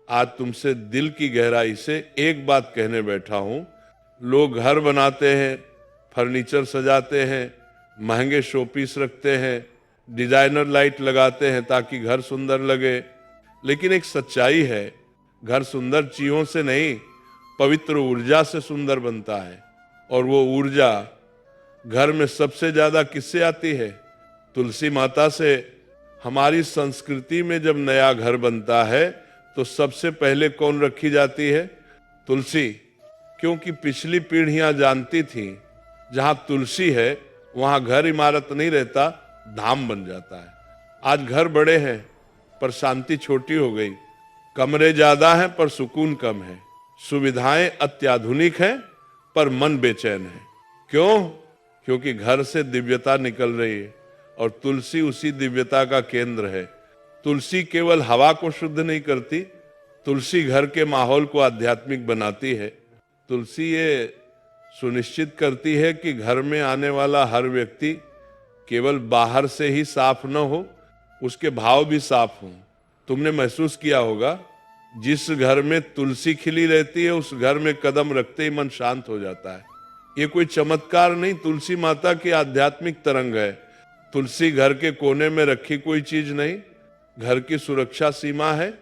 आज तुमसे दिल की गहराई से एक बात कहने बैठा हूं। लोग घर बनाते हैं, फर्नीचर सजाते हैं, महंगे शोपीस रखते हैं, डिजाइनर लाइट लगाते हैं ताकि घर सुंदर लगे। लेकिन एक सच्चाई है, घर सुंदर चीजों से नहीं, पवित्र ऊर्जा से सुंदर बनता है। और वो ऊर्जा घर में सबसे ज्यादा किससे आती है? तुलसी माता से। हमारी संस्कृति में जब नया घर बनता है तो सबसे पहले कौन रखी जाती है? तुलसी। क्योंकि पिछली पीढ़ियां जानती थीं, जहां तुलसी है वहां घर इमारत नहीं रहता, धाम बन जाता है। आज घर बड़े हैं पर शांति छोटी हो गई, कमरे ज्यादा हैं पर सुकून कम है, सुविधाएं अत्याधुनिक हैं पर मन बेचैन है। क्यों? क्योंकि घर से दिव्यता निकल रही है और तुलसी उसी दिव्यता का केंद्र है। तुलसी केवल हवा को शुद्ध नहीं करती, तुलसी घर के माहौल को आध्यात्मिक बनाती है। तुलसी ये सुनिश्चित करती है कि घर में आने वाला हर व्यक्ति केवल बाहर से ही साफ न हो, उसके भाव भी साफ हों। तुमने महसूस किया होगा, जिस घर में तुलसी खिली रहती है उस घर में कदम रखते ही मन शांत हो जाता है। ये कोई चमत्कार नहीं, तुलसी माता की आध्यात्मिक तरंग है। तुलसी घर के कोने में रखी कोई चीज नहीं, घर की सुरक्षा सीमा है।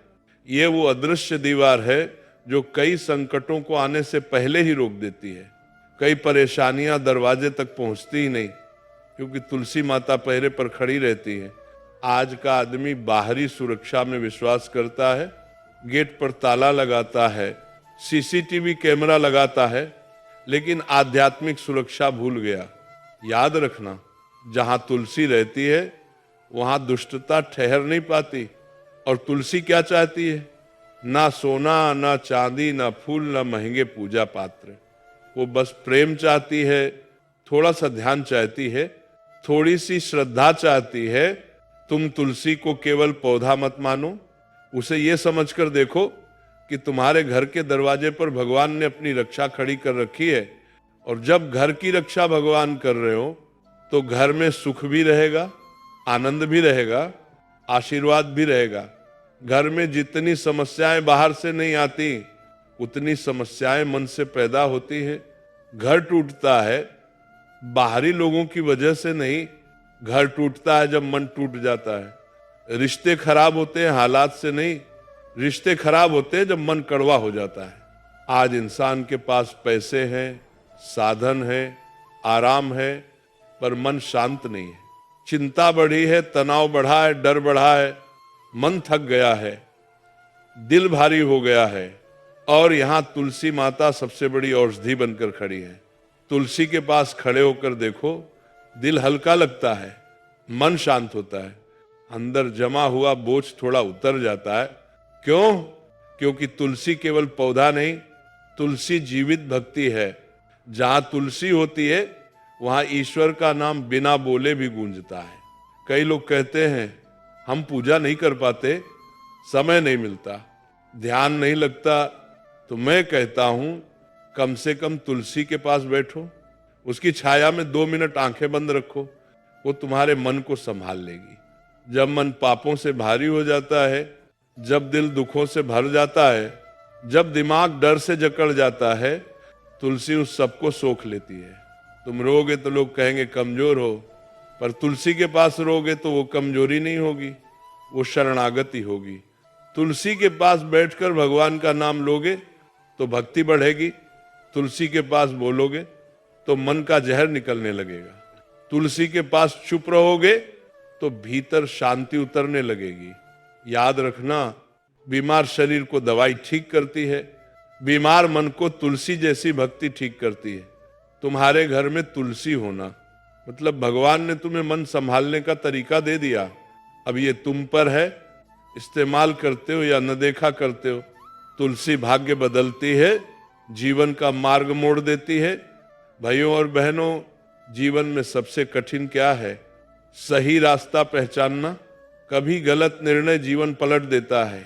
ये वो अदृश्य दीवार है जो कई संकटों को आने से पहले ही रोक देती है। कई परेशानियां दरवाजे तक पहुंचती ही नहीं, क्योंकि तुलसी माता पहरे पर खड़ी रहती है। आज का आदमी बाहरी सुरक्षा में विश्वास करता है, गेट पर ताला लगाता है, सीसीटीवी कैमरा लगाता है, लेकिन आध्यात्मिक सुरक्षा भूल गया। याद रखना, जहां तुलसी रहती है वहां दुष्टता ठहर नहीं पाती। और तुलसी क्या चाहती है? ना सोना, ना चांदी, ना फूल, ना महंगे पूजा पात्र। वो बस प्रेम चाहती है, थोड़ा सा ध्यान चाहती है, थोड़ी सी श्रद्धा चाहती है। तुम तुलसी को केवल पौधा मत मानो, उसे ये समझकर देखो कि तुम्हारे घर के दरवाजे पर भगवान ने अपनी रक्षा खड़ी कर रखी है। और जब घर की रक्षा भगवान कर रहे हो तो घर में सुख भी रहेगा, आनंद भी रहेगा, आशीर्वाद भी रहेगा। घर में जितनी समस्याएं बाहर से नहीं आती, उतनी समस्याएं मन से पैदा होती है। घर टूटता है बाहरी लोगों की वजह से नहीं, घर टूटता है जब मन टूट जाता है। रिश्ते खराब होते हैं हालात से नहीं, रिश्ते खराब होते हैं जब मन कड़वा हो जाता है। आज इंसान के पास पैसे हैं, साधन है, आराम है, पर मन शांत नहीं है। चिंता बढ़ी है, तनाव बढ़ा है, डर बढ़ा है, मन थक गया है, दिल भारी हो गया है। और यहाँ तुलसी माता सबसे बड़ी औषधि बनकर खड़ी है। तुलसी के पास खड़े होकर देखो, दिल हल्का लगता है, मन शांत होता है, अंदर जमा हुआ बोझ थोड़ा उतर जाता है। क्यों? क्योंकि तुलसी केवल पौधा नहीं, तुलसी जीवित भक्ति है। जहां तुलसी होती है वहां ईश्वर का नाम बिना बोले भी गूंजता है। कई लोग कहते हैं हम पूजा नहीं कर पाते, समय नहीं मिलता, ध्यान नहीं लगता। तो मैं कहता हूं कम से कम तुलसी के पास बैठो, उसकी छाया में 2 मिनट आंखें बंद रखो, वो तुम्हारे मन को संभाल लेगी। जब मन पापों से भारी हो जाता है, जब दिल दुखों से भर जाता है, जब दिमाग डर से जकड़ जाता है, तुलसी उस सबको सोख लेती है। तुम रोगे तो लोग कहेंगे कमजोर हो, पर तुलसी के पास रोगे तो वो कमजोरी नहीं होगी, वो शरणागति होगी। तुलसी के पास बैठकर भगवान का नाम लोगे तो भक्ति बढ़ेगी, तुलसी के पास बोलोगे तो मन का जहर निकलने लगेगा, तुलसी के पास चुप रहोगे तो भीतर शांति उतरने लगेगी। याद रखना, बीमार शरीर को दवाई ठीक करती है, बीमार मन को तुलसी जैसी भक्ति ठीक करती है। तुम्हारे घर में तुलसी होना मतलब भगवान ने तुम्हें मन संभालने का तरीका दे दिया। अब ये तुम पर है, इस्तेमाल करते हो या न देखा करते हो। तुलसी भाग्य बदलती है, जीवन का मार्ग मोड़ देती है। भाइयों और बहनों, जीवन में सबसे कठिन क्या है? सही रास्ता पहचानना। कभी गलत निर्णय जीवन पलट देता है,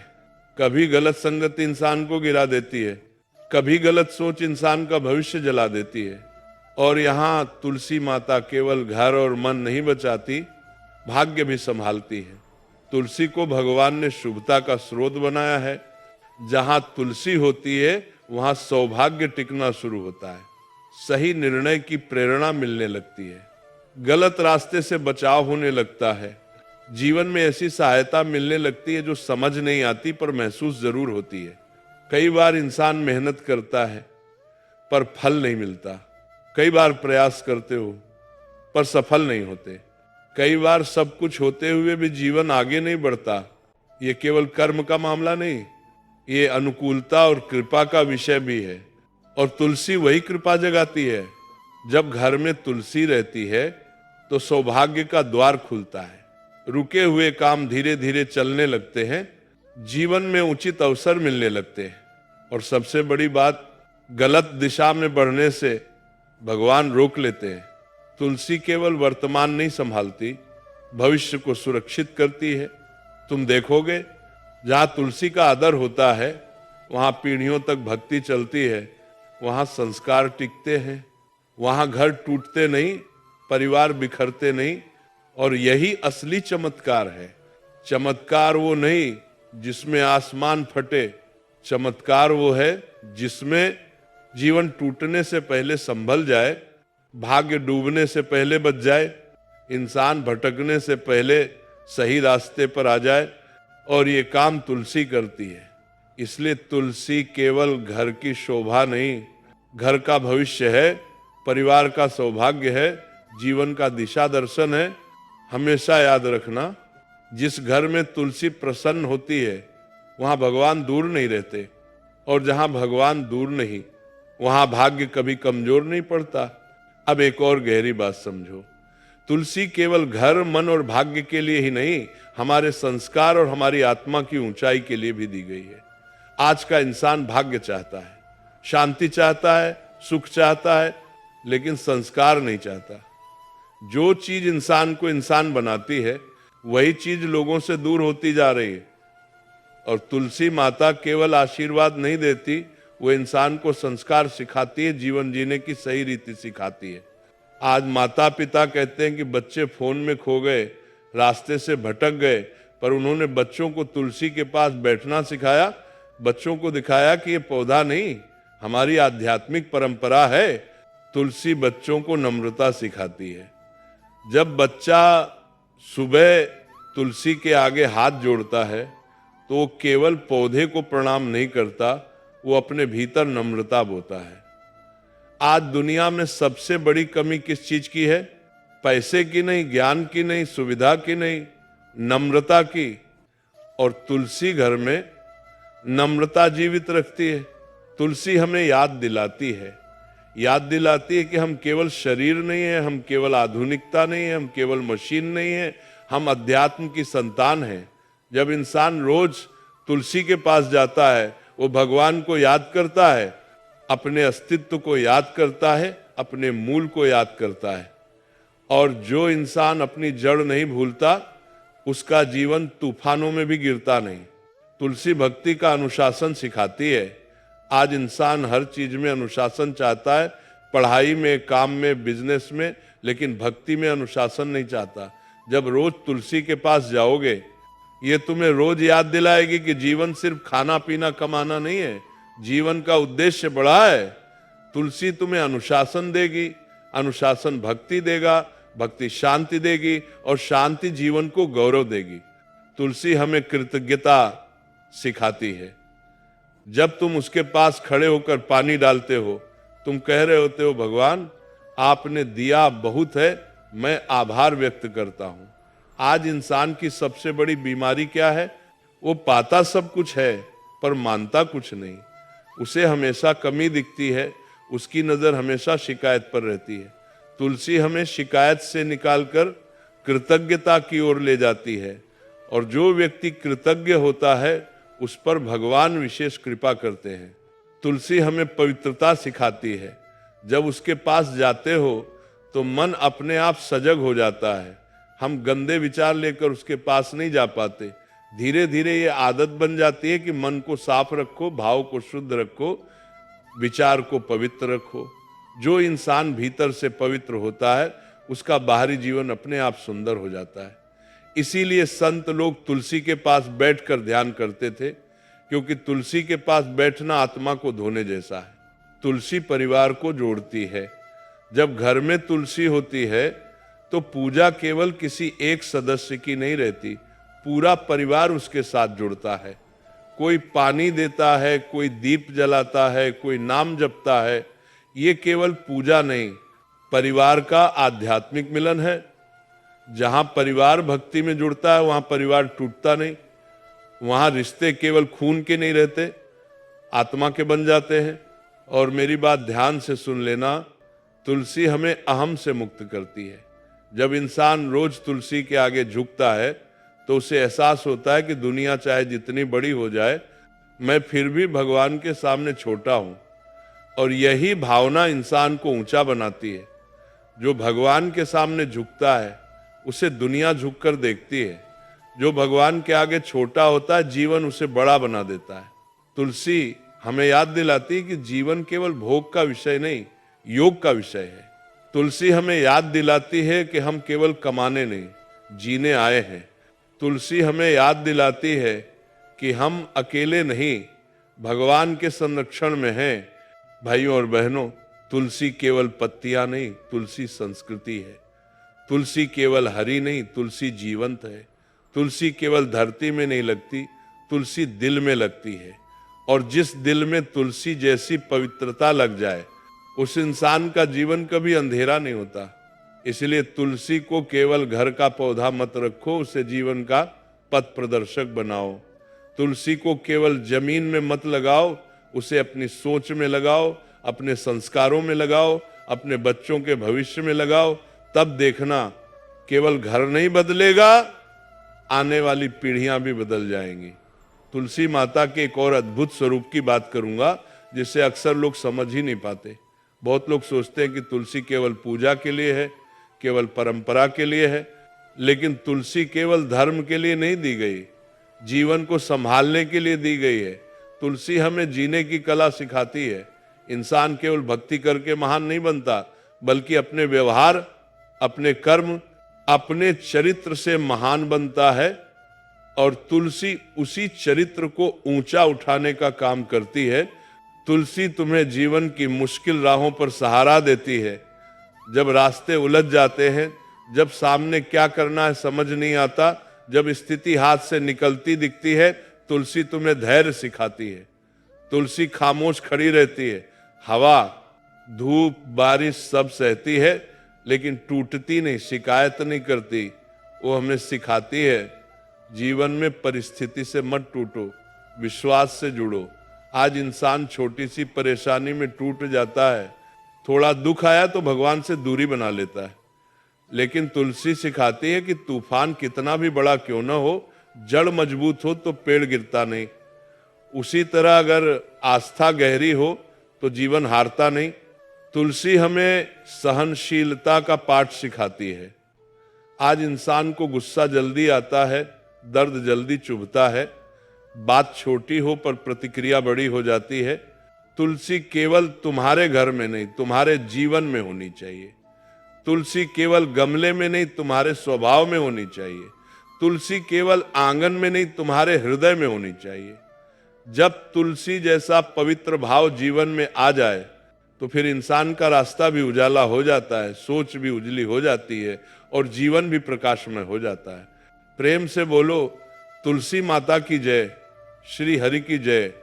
कभी गलत संगत इंसान को गिरा देती है, कभी गलत सोच इंसान का भविष्य जला देती है। और यहाँ तुलसी माता केवल घर और मन नहीं बचाती, भाग्य भी संभालती है। तुलसी को भगवान ने शुभता का स्रोत बनाया है। जहां तुलसी होती है वहां सौभाग्य टिकना शुरू होता है, सही निर्णय की प्रेरणा मिलने लगती है, गलत रास्ते से बचाव होने लगता है, जीवन में ऐसी सहायता मिलने लगती है जो समझ नहीं आती पर महसूस जरूर होती है। कई बार इंसान मेहनत करता है पर फल नहीं मिलता, कई बार प्रयास करते हो पर सफल नहीं होते, कई बार सब कुछ होते हुए भी जीवन आगे नहीं बढ़ता। ये केवल कर्म का मामला नहीं, ये अनुकूलता और कृपा का विषय भी है। और तुलसी वही कृपा जगाती है। जब घर में तुलसी रहती है तो सौभाग्य का द्वार खुलता है, रुके हुए काम धीरे धीरे चलने लगते हैं, जीवन में उचित अवसर मिलने लगते हैं। और सबसे बड़ी बात, गलत दिशा में बढ़ने से भगवान रोक लेते हैं। तुलसी केवल वर्तमान नहीं संभालती, भविष्य को सुरक्षित करती है। तुम देखोगे जहां तुलसी का आदर होता है वहां पीढ़ियों तक भक्ति चलती है, वहां संस्कार टिकते हैं, वहां घर टूटते नहीं, परिवार बिखरते नहीं। और यही असली चमत्कार है। चमत्कार वो नहीं जिसमें आसमान फटे, चमत्कार वो है जिसमें जीवन टूटने से पहले संभल जाए, भाग्य डूबने से पहले बच जाए, इंसान भटकने से पहले सही रास्ते पर आ जाए। और ये काम तुलसी करती है। इसलिए तुलसी केवल घर की शोभा नहीं, घर का भविष्य है, परिवार का सौभाग्य है, जीवन का दिशा दर्शन है। हमेशा याद रखना, जिस घर में तुलसी प्रसन्न होती है वहां भगवान दूर नहीं रहते, और जहां भगवान दूर नहीं वहां भाग्य कभी कमजोर नहीं पड़ता। अब एक और गहरी बात समझो, तुलसी केवल घर, मन और भाग्य के लिए ही नहीं, हमारे संस्कार और हमारी आत्मा की ऊंचाई के लिए भी दी गई है। आज का इंसान भाग्य चाहता है, शांति चाहता है, सुख चाहता है, लेकिन संस्कार नहीं चाहता। जो चीज इंसान को इंसान बनाती है वही चीज लोगों से दूर होती जा रही है। और तुलसी माता केवल आशीर्वाद नहीं देती, वो इंसान को संस्कार सिखाती है, जीवन जीने की सही रीति सिखाती है। आज माता पिता कहते हैं कि बच्चे फोन में खो गए, रास्ते से भटक गए, पर उन्होंने बच्चों को तुलसी के पास बैठना सिखाया, बच्चों को दिखाया कि ये पौधा नहीं, हमारी आध्यात्मिक परंपरा है। तुलसी बच्चों को नम्रता सिखाती है। जब बच्चा सुबह तुलसी के आगे हाथ जोड़ता है तो वो केवल पौधे को प्रणाम नहीं करता, वो अपने भीतर नम्रता बोता है। आज दुनिया में सबसे बड़ी कमी किस चीज की है? पैसे की नहीं, ज्ञान की नहीं, सुविधा की नहीं, नम्रता की। और तुलसी घर में नम्रता जीवित रखती है। तुलसी हमें याद दिलाती है कि हम केवल शरीर नहीं है, हम केवल आधुनिकता नहीं है, हम केवल मशीन नहीं है, हम अध्यात्म की संतान हैं। जब इंसान रोज तुलसी के पास जाता है, वो भगवान को याद करता है, अपने अस्तित्व को याद करता है, अपने मूल को याद करता है। और जो इंसान अपनी जड़ नहीं भूलता, उसका जीवन तूफानों में भी गिरता नहीं। तुलसी भक्ति का अनुशासन सिखाती है। आज इंसान हर चीज में अनुशासन चाहता है, पढ़ाई में, काम में, बिजनेस में, लेकिन भक्ति में अनुशासन नहीं चाहता। जब रोज तुलसी के पास जाओगे, ये तुम्हें रोज याद दिलाएगी कि जीवन सिर्फ खाना पीना कमाना नहीं है, जीवन का उद्देश्य बड़ा है। तुलसी तुम्हें अनुशासन देगी, अनुशासन भक्ति देगा, भक्ति शांति देगी, और शांति जीवन को गौरव देगी। तुलसी हमें कृतज्ञता सिखाती है। जब तुम उसके पास खड़े होकर पानी डालते हो, तुम कह रहे होते हो, भगवान आपने दिया बहुत है, मैं आभार व्यक्त करता हूं। आज इंसान की सबसे बड़ी बीमारी क्या है? वो पाता सब कुछ है पर मानता कुछ नहीं। उसे हमेशा कमी दिखती है, उसकी नजर हमेशा शिकायत पर रहती है। तुलसी हमें शिकायत से निकालकर कृतज्ञता की ओर ले जाती है। और जो व्यक्ति कृतज्ञ होता है उस पर भगवान विशेष कृपा करते हैं। तुलसी हमें पवित्रता सिखाती है। जब उसके पास जाते हो तो मन अपने आप सजग हो जाता है। हम गंदे विचार लेकर उसके पास नहीं जा पाते। धीरे धीरे ये आदत बन जाती है कि मन को साफ रखो, भाव को शुद्ध रखो, विचार को पवित्र रखो। जो इंसान भीतर से पवित्र होता है उसका बाहरी जीवन अपने आप सुंदर हो जाता है। इसीलिए संत लोग तुलसी के पास बैठकर ध्यान करते थे क्योंकि तुलसी के पास बैठना आत्मा को धोने जैसा है। तुलसी परिवार को जोड़ती है। जब घर में तुलसी होती है तो पूजा केवल किसी एक सदस्य की नहीं रहती, पूरा परिवार उसके साथ जुड़ता है। कोई पानी देता है, कोई दीप जलाता है, कोई नाम जपता है। ये केवल पूजा नहीं, परिवार का आध्यात्मिक मिलन है। जहां परिवार भक्ति में जुड़ता है वहां परिवार टूटता नहीं। वहां रिश्ते केवल खून के नहीं रहते, आत्मा के बन जाते हैं। और मेरी बात ध्यान से सुन लेना, तुलसी हमें अहम से मुक्त करती है। जब इंसान रोज तुलसी के आगे झुकता है तो उसे एहसास होता है कि दुनिया चाहे जितनी बड़ी हो जाए, मैं फिर भी भगवान के सामने छोटा हूं। और यही भावना इंसान को ऊंचा बनाती है। जो भगवान के सामने झुकता है उसे दुनिया झुककर देखती है। जो भगवान के आगे छोटा होता है, जीवन उसे बड़ा बना देता है। तुलसी हमें याद दिलाती है कि जीवन केवल भोग का विषय नहीं, योग का विषय है। तुलसी हमें याद दिलाती है कि हम केवल कमाने नहीं, जीने आए हैं। तुलसी हमें याद दिलाती है कि हम अकेले नहीं, भगवान के संरक्षण में हैं। भाइयों और बहनों, तुलसी केवल पत्तियां नहीं, तुलसी संस्कृति है। तुलसी केवल हरी नहीं, तुलसी जीवंत है। तुलसी केवल धरती में नहीं लगती, तुलसी दिल में लगती है। और जिस दिल में तुलसी जैसी पवित्रता लग जाए, उस इंसान का जीवन कभी अंधेरा नहीं होता। इसलिए तुलसी को केवल घर का पौधा मत रखो, उसे जीवन का पथ प्रदर्शक बनाओ। तुलसी को केवल जमीन में मत लगाओ, उसे अपनी सोच में लगाओ, अपने संस्कारों में लगाओ, अपने बच्चों के भविष्य में लगाओ। तब देखना, केवल घर नहीं बदलेगा, आने वाली पीढ़ियां भी बदल जाएंगी। तुलसी माता के एक और अद्भुत स्वरूप की बात करूंगा, जिसे अक्सर लोग समझ ही नहीं पाते। बहुत लोग सोचते हैं कि तुलसी केवल पूजा के लिए है, केवल परंपरा के लिए है। लेकिन तुलसी केवल धर्म के लिए नहीं दी गई, जीवन को संभालने के लिए दी गई है। तुलसी हमें जीने की कला सिखाती है। इंसान केवल भक्ति करके महान नहीं बनता, बल्कि अपने व्यवहार, अपने कर्म, अपने चरित्र से महान बनता है। और तुलसी उसी चरित्र को ऊंचा उठाने का काम करती है। तुलसी तुम्हें जीवन की मुश्किल राहों पर सहारा देती है। जब रास्ते उलझ जाते हैं, जब सामने क्या करना है समझ नहीं आता, जब स्थिति हाथ से निकलती दिखती है, तुलसी तुम्हें धैर्य सिखाती है। तुलसी खामोश खड़ी रहती है, हवा, धूप, बारिश सब सहती है, लेकिन टूटती नहीं, शिकायत नहीं करती। वो हमें सिखाती है, जीवन में परिस्थिति से मत टूटो, विश्वास से जुड़ो। आज इंसान छोटी सी परेशानी में टूट जाता है, थोड़ा दुख आया तो भगवान से दूरी बना लेता है। लेकिन तुलसी सिखाती है कि तूफान कितना भी बड़ा क्यों ना हो, जड़ मजबूत हो तो पेड़ गिरता नहीं। उसी तरह अगर आस्था गहरी हो तो जीवन हारता नहीं। तुलसी हमें सहनशीलता का पाठ सिखाती है। आज इंसान को गुस्सा जल्दी आता है, दर्द जल्दी चुभता है, बात छोटी हो पर प्रतिक्रिया बड़ी हो जाती है। तुलसी केवल तुम्हारे घर में नहीं, तुम्हारे जीवन में होनी चाहिए। तुलसी केवल गमले में नहीं, तुम्हारे स्वभाव में होनी चाहिए। तुलसी केवल आंगन में नहीं, तुम्हारे हृदय में होनी चाहिए। जब तुलसी जैसा पवित्र भाव जीवन में आ जाए तो फिर इंसान का रास्ता भी उजाला हो जाता है, सोच भी उजली हो जाती है और जीवन भी प्रकाशमय हो जाता है। प्रेम से बोलो, तुलसी माता की जय, श्री हरि की जय,